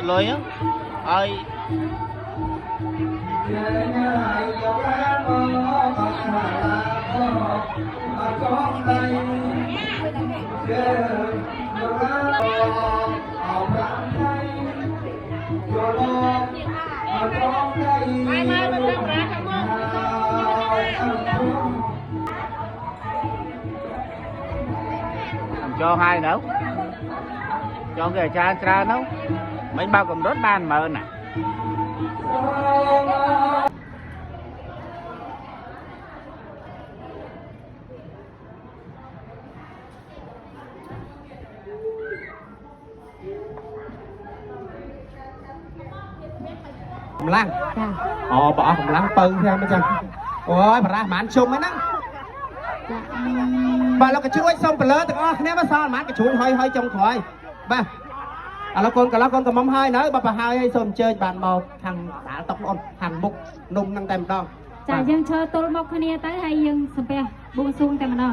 Lôi á ơi cho hai nữa cho cái cha tra nó mấy bao cầm đốt ban mà nè lăng bỏ hồng lăng pưng theo mới chăng ôi bà ra màn chung ấy nè bà lo cái chuối xong bà lớn từ nếu mà sao màn cái chuối hơi trong khỏi ba là con cả mắm hai nữa bà hai hay xôm chơi bàn màu thằng đã tóc non thằng mục nung năng tem đo ចាយើងឈើទល់មកគ្នាទៅហើយយើងសំពះបួងសួងតែម្ដង